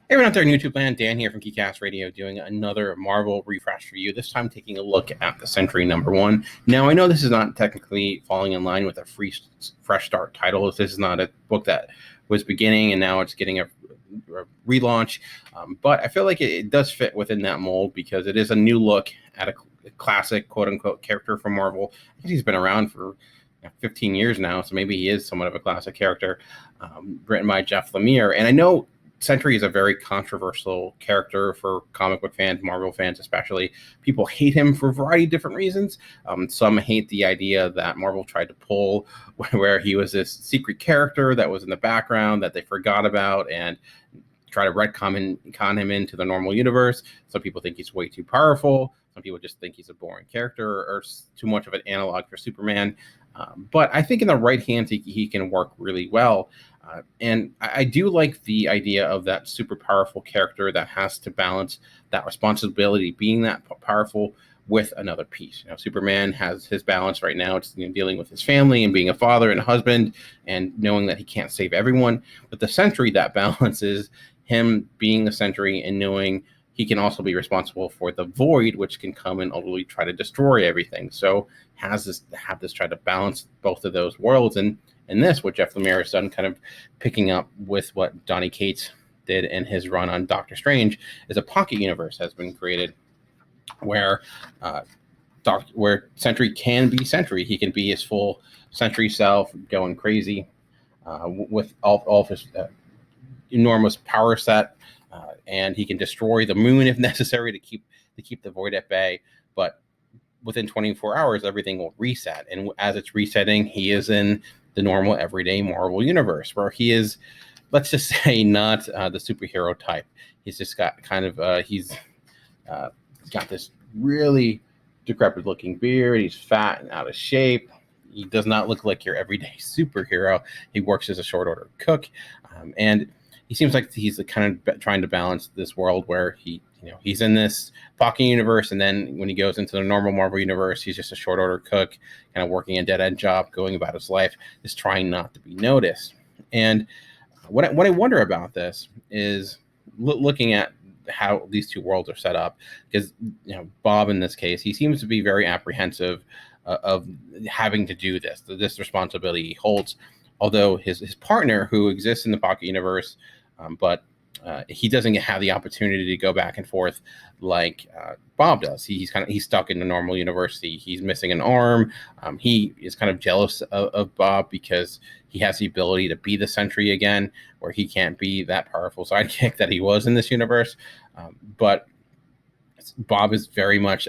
Hey, everyone out there in YouTube land, Dan here from GeekCast Radio doing another Marvel refresh review, this time taking a look at the Sentry #1. Now, I know this is not technically falling in line with a fresh start title. This is not a book that was beginning and now it's getting a relaunch, but I feel like it does fit within that mold because it is a new look at a classic, quote-unquote, character from Marvel. I guess he's been around for 15 years now, so maybe he is somewhat of a classic character, written by Jeff Lemire. And I know Sentry is a very controversial character for comic book fans, Marvel fans especially. People hate him for a variety of different reasons. Some hate the idea that Marvel tried to pull where he was this secret character that was in the background that they forgot about and try to retcon him into the normal universe. Some people think he's way too powerful. Some people just think he's a boring character or too much of an analog for Superman. But I think in the right hands, he can work really well. And I do like the idea of that super powerful character that has to balance that responsibility, being that powerful, with another piece. Superman has his balance right now. It's dealing with his family and being a father and a husband and knowing that he can't save everyone. But the Sentry, that balance is him being the Sentry and knowing he can also be responsible for the Void, which can come and ultimately try to destroy everything. So have this try to balance both of those worlds. And this, what Jeff Lemire has done, kind of picking up with what Donny Cates did in his run on Doctor Strange, is a pocket universe has been created where Sentry can be Sentry. He can be his full Sentry self, going crazy with all of his enormous power set, and he can destroy the moon if necessary to keep the Void at bay. But within 24 hours, everything will reset, and as it's resetting, he is in the normal everyday Marvel universe where he is, let's just say, not the superhero type. He's just got kind of he's got this really decrepit looking beard. He's fat and out of shape. He does not look like your everyday superhero. He works as a short order cook, and he seems like he's kind of trying to balance this world where he's in this pocket universe, and then when he goes into the normal Marvel universe, he's just a short order cook, kind of working a dead end job, going about his life, just trying not to be noticed. And what I wonder about this is looking at how these two worlds are set up, because Bob, in this case, he seems to be very apprehensive of having to do this responsibility he holds, although his partner, who exists in the pocket universe, but he doesn't have the opportunity to go back and forth like Bob does. He's stuck in the normal universe. He's missing an arm. He is kind of jealous of Bob because he has the ability to be the Sentry again, where he can't be that powerful sidekick that he was in this universe. But Bob is very much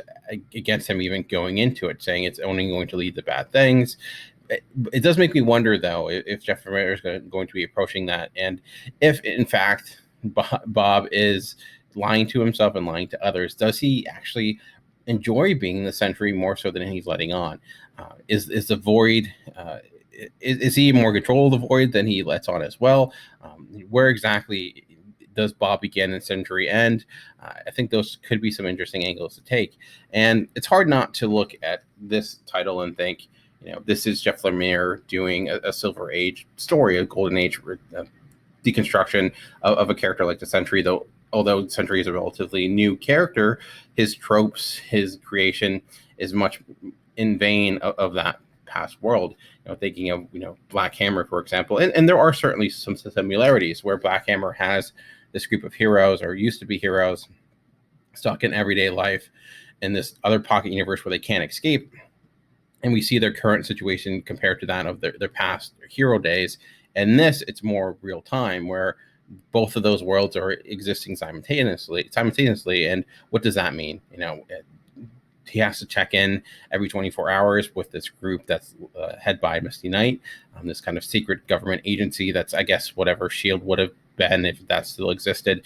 against him even going into it, saying it's only going to lead to bad things. It does make me wonder, though, if Jeff Lemire is going to be approaching that, and if, in fact, Bob is lying to himself and lying to others. Does he actually enjoy being the Sentry more so than he's letting on? Is the Void? Is he more control of the Void than he lets on as well? Where exactly does Bob begin and Sentry end? I think those could be some interesting angles to take. And it's hard not to look at this title and think, this is Jeff Lemire doing a Silver Age story, a Golden Age deconstruction of a character like the Sentry. Although Sentry is a relatively new character, his tropes, his creation is much in vein of that past world. Thinking of Black Hammer, for example, and there are certainly some similarities where Black Hammer has this group of heroes, or used to be heroes, stuck in everyday life in this other pocket universe where they can't escape. And we see their current situation compared to that of their past hero days. And this, it's more real time, where both of those worlds are existing simultaneously. And what does that mean? He has to check in every 24 hours with this group that's head by Misty Knight, this kind of secret government agency that's, I guess, whatever S.H.I.E.L.D. would have been if that still existed.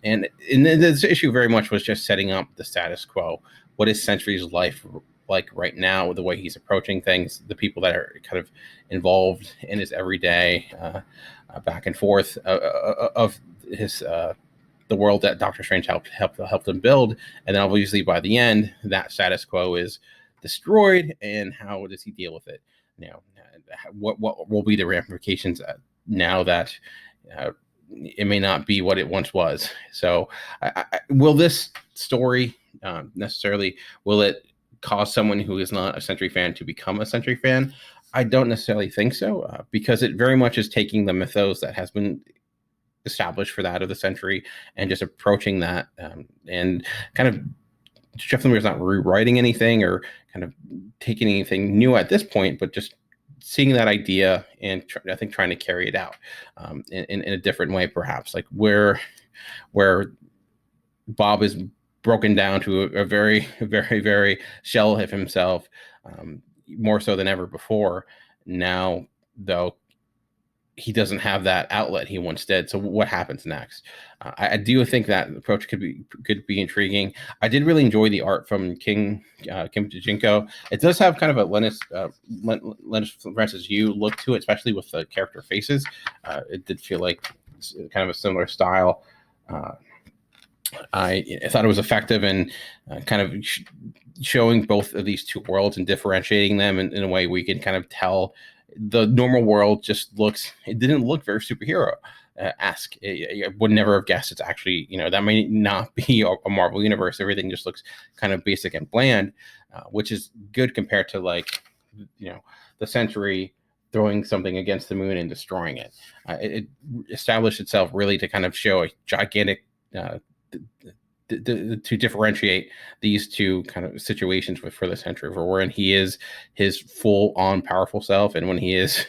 And this issue very much was just setting up the status quo. What is Sentry's life like right now, with the way he's approaching things, the people that are kind of involved in his everyday back and forth of his the world that Doctor Strange helped him build, and then obviously by the end, that status quo is destroyed, and how does he deal with it? What will be the ramifications now that it may not be what it once was. So will this story necessarily, will it cause someone who is not a Sentry fan to become a Sentry fan? I don't necessarily think so, because it very much is taking the mythos that has been established for that of the Sentry and just approaching that, and kind of Jeff Lemire's not rewriting anything or kind of taking anything new at this point, but just seeing that idea and I think trying to carry it out in a different way, perhaps, like where Bob is broken down to a very, very, very shell of himself, more so than ever before. Now, though, he doesn't have that outlet he once did. So what happens next? I do think that approach could be intriguing. I did really enjoy the art from Kim Jacinto. It does have kind of a Linus Francis Yu look to it, especially with the character faces. It did feel like kind of a similar style. I thought it was effective in kind of showing both of these two worlds and differentiating them in a way where you can kind of tell the normal world it didn't look very superhero esque. I would never have guessed it's actually, that may not be a Marvel universe. Everything just looks kind of basic and bland, which is good compared to the Sentry throwing something against the moon and destroying it. It established itself really to kind of show a gigantic to differentiate these two kind of situations for the Sentry, for wherein he is his full on powerful self, and when he is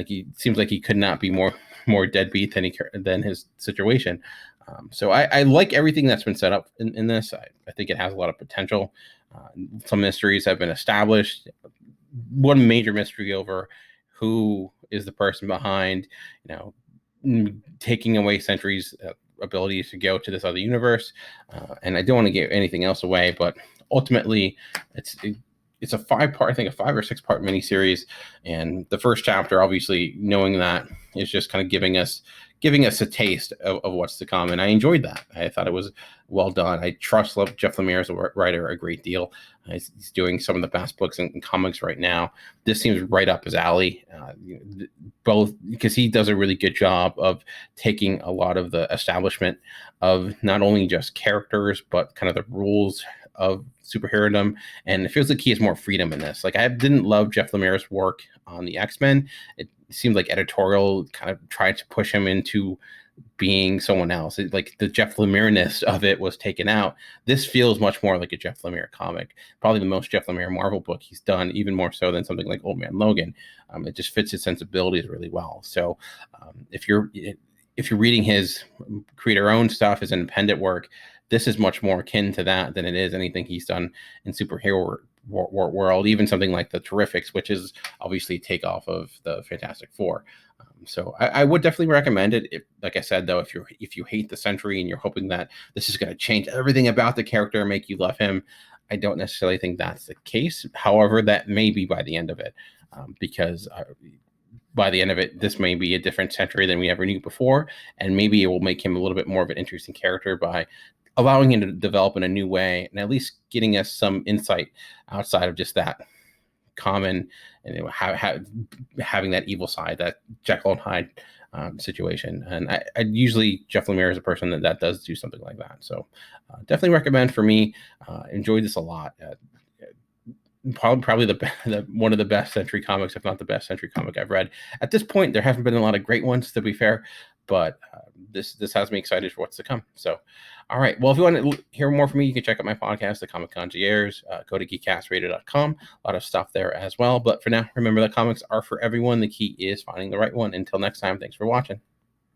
he seems like he could not be more deadbeat than his situation. So I like everything that's been set up in this. I think it has a lot of potential. Some mysteries have been established. One major mystery over who is the person behind, taking away Sentry's ability to go to this other universe, and I don't want to give anything else away, but ultimately it's a 5-part, I think a 5 or 6-part miniseries, and the first chapter, obviously knowing that, is just kind of giving us a taste of what's to come, and I enjoyed that. I thought it was well done. I trust Jeff Lemire as a writer a great deal. He's doing some of the best books in comics right now. This seems right up his alley, both because he does a really good job of taking a lot of the establishment of not only just characters, but kind of the rules of superherodom, and it feels like he has more freedom in this. I didn't love Jeff Lemire's work on the X-Men. It seemed like editorial kind of tried to push him into being someone else. The Jeff Lemire-ness of it was taken out. This feels much more like a Jeff Lemire comic, probably the most Jeff Lemire Marvel book he's done, even more so than something like Old Man Logan. It just fits his sensibilities really well. So if you're reading his creator-owned stuff, his independent work, this is much more akin to that than it is anything he's done in superhero world, even something like the Terrifics, which is obviously a takeoff of the Fantastic Four. So I would definitely recommend it. Like I said, though, if you hate the Sentry and you're hoping that this is going to change everything about the character and make you love him, I don't necessarily think that's the case. However, that may be by the end of it, because by the end of it, this may be a different Sentry than we ever knew before, and maybe it will make him a little bit more of an interesting character by allowing him to develop in a new way and at least getting us some insight outside of just that common, and having that evil side, that Jekyll and Hyde situation. And I usually, Jeff Lemire is a person that does do something like that. So definitely recommend for me. Enjoyed this a lot. Probably one of the best Sentry comics, if not the best Sentry comic I've read. At this point, there haven't been a lot of great ones, to be fair, but this has me excited for what's to come. So, all right. Well, if you want to hear more from me, you can check out my podcast, The Comic Concierge. Go to geekcastradio.com. A lot of stuff there as well. But for now, remember that comics are for everyone. The key is finding the right one. Until next time, thanks for watching.